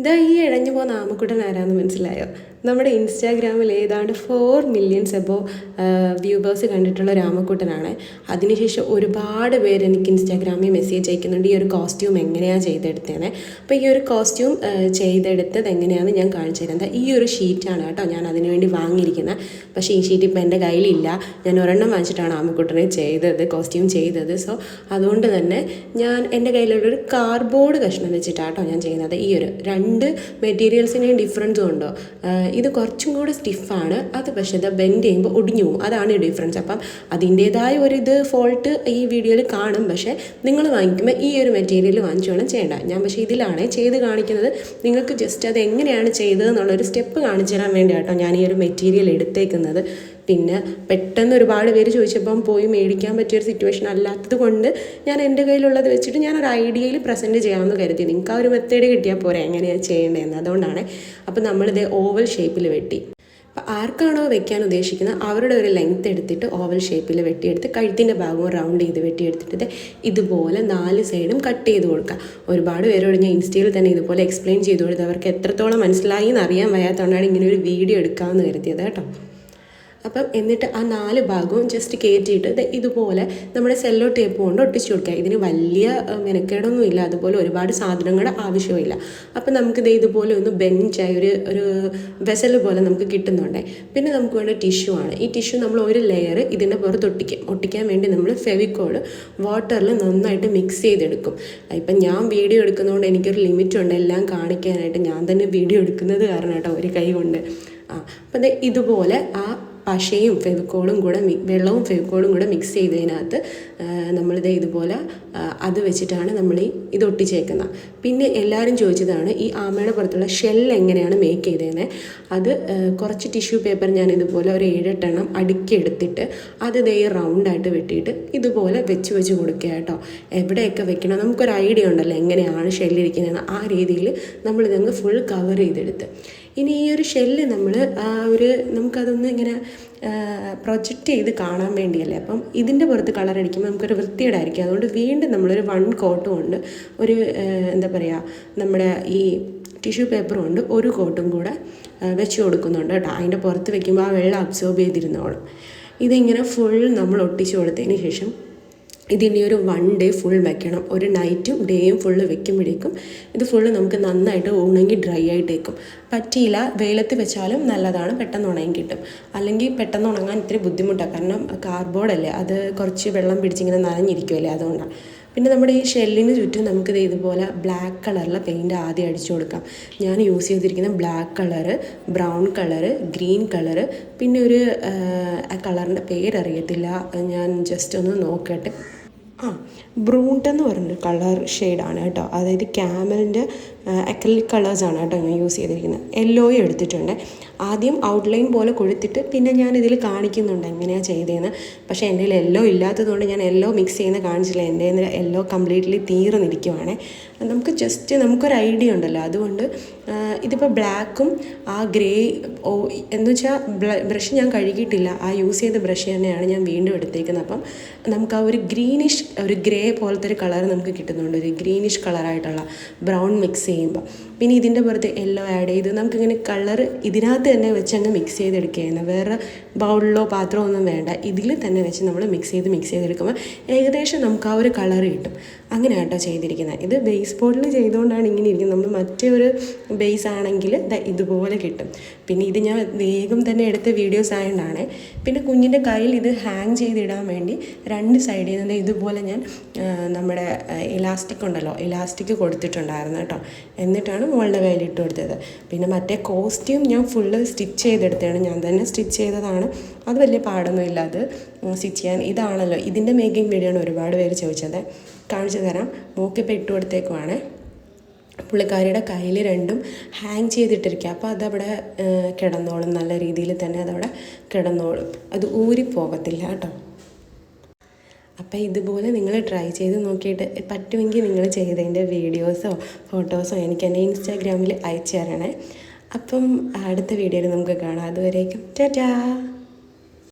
ഇതാ ഈ ഇഴഞ്ഞു പോകുന്ന ആമക്കുട്ടൻ ആരാന്ന് മനസ്സിലായോ? നമ്മുടെ ഇൻസ്റ്റാഗ്രാമിൽ ഏതാണ്ട് 4 മില്യൺ എബോ വ്യൂവേഴ്സ് കണ്ടിട്ടുള്ള ഒരു ആമക്കുട്ടനാണ്. അതിനുശേഷം ഒരുപാട് പേര് എനിക്ക് ഇൻസ്റ്റാഗ്രാമിൽ മെസ്സേജ് അയക്കുന്നുണ്ട് ഈ ഒരു കോസ്റ്റ്യൂം എങ്ങനെയാണ് ചെയ്തെടുത്തത്. അപ്പോൾ ഈ ഒരു കോസ്റ്റ്യൂം ചെയ്തെടുത്തത് എങ്ങനെയാണെന്ന് ഞാൻ കാണിച്ചു തരുന്നത്. ഈ ഒരു ഷീറ്റാണ് കേട്ടോ ഞാൻ അതിനു വേണ്ടി വാങ്ങിയിരിക്കുന്നത്. പക്ഷേ ഈ ഷീറ്റ് ഇപ്പോൾ എൻ്റെ കയ്യിലില്ല. ഞാൻ ഒരെണ്ണം വാങ്ങിച്ചിട്ടാണ് ആമക്കുട്ടനെ കോസ്റ്റ്യൂം ചെയ്തത്. സോ അതുകൊണ്ട് തന്നെ ഞാൻ എൻ്റെ കയ്യിലുള്ളൊരു കാർഡ്ബോർഡ് കഷ്ണം വെച്ചിട്ടാണ് കേട്ടോ ഞാൻ ചെയ്യുന്നത്. ഈ ഒരു രണ്ട് മെറ്റീരിയൽസിനെയും ഡിഫറൻസും ഉണ്ടോ? ഇത് കുറച്ചും കൂടെ സ്റ്റിഫാണ്, അത് പക്ഷേ ഇത് ബെൻഡ് ചെയ്യുമ്പോൾ ഒടിഞ്ഞു പോകും. അതാണ് ഈ ഡിഫറൻസ്. അപ്പം അതിൻ്റേതായ ഒരു ഫോൾട്ട് ഈ വീഡിയോയിൽ കാണും. പക്ഷേ നിങ്ങൾ വാങ്ങിക്കുമ്പോൾ ഈ ഒരു മെറ്റീരിയൽ വാങ്ങിച്ചു വേണം ചെയ്യേണ്ട. ഞാൻ പക്ഷേ ഇതിലാണ് ചെയ്ത് കാണിക്കുന്നത്. നിങ്ങൾക്ക് ജസ്റ്റ് അത് എങ്ങനെയാണ് ചെയ്തതെന്നുള്ളൊരു സ്റ്റെപ്പ് കാണിച്ചു തരാൻ വേണ്ടിയാട്ടോ ഞാൻ ഈ ഒരു മെറ്റീരിയൽ എടുത്തേക്കുന്നത്. പിന്നെ പെട്ടെന്ന് ഒരുപാട് പേര് ചോദിച്ചപ്പം പോയി മേടിക്കാൻ പറ്റിയൊരു സിറ്റുവേഷൻ അല്ലാത്തത് കൊണ്ട് ഞാൻ എൻ്റെ കയ്യിലുള്ളത് വെച്ചിട്ട് ഞാനൊരു ഐഡിയയിൽ പ്രസൻറ്റ് ചെയ്യാമെന്ന് കരുതി. നിങ്ങൾക്ക് ആ ഒരു മെത്തേഡ് കിട്ടിയാൽ പോരെ എങ്ങനെയാണ് ചെയ്യേണ്ടതെന്ന്. അതുകൊണ്ടാണ്. അപ്പോൾ നമ്മളിത് ഓവൽ ഷേപ്പിൽ വെട്ടി. അപ്പോൾ ആർക്കാണോ വെക്കാൻ ഉദ്ദേശിക്കുന്നത് അവരുടെ ഒരു ലെങ്ത്ത് എടുത്തിട്ട് ഓവൽ ഷേപ്പിൽ വെട്ടിയെടുത്ത് കഴുത്തിൻ്റെ ഭാഗവും റൗണ്ട് ചെയ്ത് വെട്ടിയെടുത്തിട്ട് ഇതുപോലെ 4 സൈഡും കട്ട് ചെയ്ത് കൊടുക്കുക. ഒരുപാട് പേരോട് ഞാൻ ഇൻസ്റ്റയിൽ തന്നെ ഇതുപോലെ എക്സ്പ്ലെയിൻ ചെയ്ത് കൊടുത്ത് അവർക്ക് എത്രത്തോളം മനസ്സിലായി എന്നറിയാൻ വയ്യാത്തതുകൊണ്ടാണ് ഇങ്ങനെ ഒരു വീഡിയോ എടുക്കാമെന്ന് കരുതിയത് കേട്ടോ. അപ്പം എന്നിട്ട് ആ 4 ഭാഗവും ജസ്റ്റ് കയറ്റിയിട്ട് ഇതുപോലെ നമ്മുടെ സെല്ലോ ടേപ്പ് കൊണ്ട് ഒട്ടിച്ചു കൊടുക്കുക. ഇതിന് വലിയ മെനക്കേടൊന്നുമില്ല, അതുപോലെ ഒരുപാട് സാധനങ്ങളുടെ ആവശ്യമില്ല. അപ്പം നമുക്കിത് ഇതുപോലെ ഒന്ന് ബെഞ്ചായി ഒരു വെസൽ പോലെ നമുക്ക് കിട്ടുന്നുണ്ട്. പിന്നെ നമുക്ക് വേണ്ട ടിഷ്യൂ ആണ്. ഈ ടിഷ്യൂ നമ്മൾ ഒരു ലെയർ ഇതിൻ്റെ പുറത്ത് ഒട്ടിക്കാൻ വേണ്ടി നമ്മൾ ഫെവിക്കോൾ വാട്ടറിൽ നന്നായിട്ട് മിക്സ് ചെയ്തെടുക്കും. ഇപ്പം ഞാൻ വീഡിയോ എടുക്കുന്നതുകൊണ്ട് എനിക്കൊരു ലിമിറ്റ് ഉണ്ട് എല്ലാം കാണിക്കാനായിട്ട്. ഞാൻ തന്നെ വീഡിയോ എടുക്കുന്നത് കാരണം കേട്ടോ ഒരു കൈ കൊണ്ട്. അപ്പം ഇതുപോലെ ആ പശയും ഫെവിക്കോളും കൂടെ വെള്ളവും ഫെവിക്കോളും കൂടെ മിക്സ് ചെയ്തതിനകത്ത് നമ്മളിത് ഇതുപോലെ അത് വെച്ചിട്ടാണ് നമ്മൾ ഇത് ഒട്ടിച്ചേക്കുന്നത്. പിന്നെ എല്ലാവരും ചോദിച്ചതാണ് ഈ ആമയുടെ പുറത്തുള്ള ഷെൽ എങ്ങനെയാണ് മേക്ക് ചെയ്തതെന്ന്. അത് കുറച്ച് ടിഷ്യൂ പേപ്പർ ഞാൻ ഇതുപോലെ ഒരു 7-8 എണ്ണം അടുക്കി എടുത്തിട്ട് അത് റൗണ്ടായിട്ട് വെട്ടിയിട്ട് ഇതുപോലെ വെച്ച് കൊടുക്കുക കേട്ടോ. എവിടെയൊക്കെ വെക്കണം നമുക്കൊരു ഐഡിയ ഉണ്ടല്ലോ എങ്ങനെയാണ് ഷെല്ലിരിക്കുന്നതെന്ന്. ആ രീതിയിൽ നമ്മളിതങ്ങ് ഫുൾ കവർ ചെയ്തെടുത്ത് ഇനി ഈ ഒരു ഷെല്ല് നമ്മൾ നമുക്കതൊന്ന് ഇങ്ങനെ പ്രൊജക്റ്റ് ചെയ്ത് കാണാൻ വേണ്ടിയല്ലേ. അപ്പം ഇതിൻ്റെ പുറത്ത് കളർ അടിക്കുമ്പോൾ നമുക്കൊരു വൃത്തികേടായിരിക്കും. അതുകൊണ്ട് വീണ്ടും നമ്മളൊരു 1 കോട്ട് കൊണ്ട് ഒരു എന്താ പറയുക നമ്മുടെ ഈ ടിഷ്യൂ പേപ്പർ കൊണ്ട് ഒരു കോട്ടും കൂടെ വെച്ച് കൊടുക്കുന്നുണ്ട് കേട്ടോ. അതിൻ്റെ പുറത്ത് വെക്കുമ്പോൾ ആ വെള്ളം അബ്സോർബ് ചെയ്തിരുന്നോളും. ഇതിങ്ങനെ ഫുൾ നമ്മൾ ഒട്ടിച്ച് കൊടുത്തതിന് ശേഷം ഇതിനി ഒരു 1 ഡേ ഫുൾ വെക്കണം. ഒരു നൈറ്റും ഡേയും ഫുള്ള് വെക്കുമ്പോഴേക്കും ഇത് ഫുള്ള് നമുക്ക് നന്നായിട്ട് ഉണങ്ങി ഡ്രൈ ആയിട്ടേക്കും. പറ്റിയില്ല വെയിലത്ത് വെച്ചാലും നല്ലതാണ്, പെട്ടെന്ന് ഉണങ്ങി കിട്ടും. അല്ലെങ്കിൽ പെട്ടെന്ന് ഉണങ്ങാൻ ഇത്തിരി ബുദ്ധിമുട്ടാണ്, കാരണം കാർഡ്ബോർഡല്ലേ അത് കുറച്ച് വെള്ളം പിടിച്ചിങ്ങനെ നനഞ്ഞിരിക്കുമല്ലേ, അതുകൊണ്ടാണ്. പിന്നെ നമ്മുടെ ഈ ഷെല്ലിന് ചുറ്റും നമുക്കിത് ഇതുപോലെ ബ്ലാക്ക് കളറിലെ പെയിൻറ്റ് ആദ്യം അടിച്ചു കൊടുക്കാം. ഞാൻ യൂസ് ചെയ്തിരിക്കുന്ന black colour, brown colour, green colour, പിന്നെ ഒരു കളറിൻ്റെ പേരറിയത്തില്ല, ഞാൻ ജസ്റ്റ് ഒന്ന് നോക്കട്ടെ. ബ്രൂട്ട് എന്ന് പറഞ്ഞൊരു കളർ ഷെയ്ഡാണ് കേട്ടോ. അതായത് ക്യാമലിൻ്റെ അക്രിലിക് കളേഴ്സാണ് കേട്ടോ ഞാൻ യൂസ് ചെയ്തിരിക്കുന്നത്. യെല്ലോയും എടുത്തിട്ടുണ്ട്. ആദ്യം ഔട്ട്ലൈൻ പോലെ കൊടുത്തിട്ട് പിന്നെ ഞാൻ ഇതിൽ കാണിക്കുന്നുണ്ട് എങ്ങനെയാണ് ചെയ്തതെന്ന്. പക്ഷേ എൻ്റെ കയ്യിൽ യെല്ലോ ഇല്ലാത്തതുകൊണ്ട് ഞാൻ യെല്ലോ മിക്സ് ചെയ്യുന്ന കാണിച്ചില്ല. എൻ്റെ യെല്ലോ കംപ്ലീറ്റ്ലി തീർന്നിരിക്കുവാണ്. നമുക്കൊരു ഐഡിയ ഉണ്ടല്ലോ, അതുകൊണ്ട് ഇതിപ്പോൾ ബ്ലാക്കും ആ ഗ്രേ എന്ന് വെച്ചാൽ ബ്രഷ് ഞാൻ കഴുകിയിട്ടില്ല, ആ യൂസ് ചെയ്ത ബ്രഷ് തന്നെയാണ് ഞാൻ വീണ്ടും എടുത്തേക്കുന്നത്. അപ്പം നമുക്ക് ആ ഒരു ഗ്രീനിഷ് ഒരു ഗ്രേ പോലത്തെ ഒരു കളർ നമുക്ക് കിട്ടുന്നുണ്ട്, ഒരു ഗ്രീനിഷ് കളറായിട്ടുള്ള ബ്രൗൺ മിക്സ് ചെയ്യുമ്പോൾ. പിന്നെ ഇതിൻ്റെ പുറത്ത് യെല്ലോ ആഡ് ചെയ്ത് നമുക്കിങ്ങനെ കളർ ഇതിനകത്ത് തന്നെ വെച്ച് അങ്ങ് മിക്സ് ചെയ്തെടുക്കുകയാണ്. വേറെ ബൗളിലോ പാത്രമോ ഒന്നും വേണ്ട, ഇതിൽ തന്നെ വെച്ച് നമ്മൾ മിക്സ് ചെയ്തെടുക്കുമ്പോൾ ഏകദേശം നമുക്ക് ആ ഒരു കളർ കിട്ടും. അങ്ങനെ കേട്ടോ ചെയ്തിരിക്കുന്നത്. ഇത് ബേസ് ബോർഡിൽ ചെയ്തുകൊണ്ടാണ് ഇങ്ങനെ ഇരിക്കുന്നത്. നമ്മൾ മറ്റേ ഒരു ബേസ് ആണെങ്കിൽ ഇതുപോലെ കിട്ടും. പിന്നെ ഇത് ഞാൻ വേഗം തന്നെ എടുത്ത വീഡിയോസ് ആയതുകൊണ്ടാണ്. പിന്നെ കുഞ്ഞിൻ്റെ കയ്യിൽ ഇത് ഹാങ് ചെയ്തിടാൻ വേണ്ടി 2 സൈഡിൽ നിന്ന് ഇതുപോലെ ഞാൻ നമ്മുടെ ഇലാസ്റ്റിക് ഉണ്ടല്ലോ, ഇലാസ്റ്റിക് കൊടുത്തിട്ടുണ്ടായിരുന്നു കേട്ടോ. എന്നിട്ടാണ് മോളുടെ കയ്യിൽ ഇട്ട് കൊടുത്തത്. പിന്നെ മറ്റേ കോസ്റ്റ്യൂം ഞാൻ ഫുള്ള് സ്റ്റിച്ച് ചെയ്തെടുത്തതാണ്, ഞാൻ തന്നെ സ്റ്റിച്ച് ചെയ്തതാണ്. അത് വലിയ പാടൊന്നുമില്ല അത് സ്റ്റിച്ച് ചെയ്യാൻ. ഇതാണല്ലോ ഇതിൻ്റെ മേക്കിംഗ് വീഡിയോ ആണ് ഒരുപാട് പേര് ചോദിച്ചത്, കാണിച്ചു തരാം. മോക്കിപ്പോൾ ഇട്ട് കൊടുത്തേക്കുവാണ്. പുള്ളിക്കാരിയുടെ കയ്യിൽ 2ഉം ഹാങ് ചെയ്തിട്ടിരിക്കുക. അപ്പോൾ അതവിടെ കിടന്നോളും, നല്ല രീതിയിൽ തന്നെ അതവിടെ കിടന്നോളും, അത് ഊരിപ്പോകത്തില്ല കേട്ടോ. അപ്പോൾ ഇതുപോലെ നിങ്ങൾ ട്രൈ ചെയ്ത് നോക്കിയിട്ട് പറ്റുമെങ്കിൽ നിങ്ങൾ ചെയ്തതിൻ്റെ വീഡിയോസോ ഫോട്ടോസോ എനിക്ക് എൻ്റെ ഇൻസ്റ്റാഗ്രാമിൽ അയച്ചു തരണേ. അപ്പം അടുത്ത വീഡിയോയിൽ നമുക്ക് കാണാം. അതുവരേക്കും ടാറ്റാ.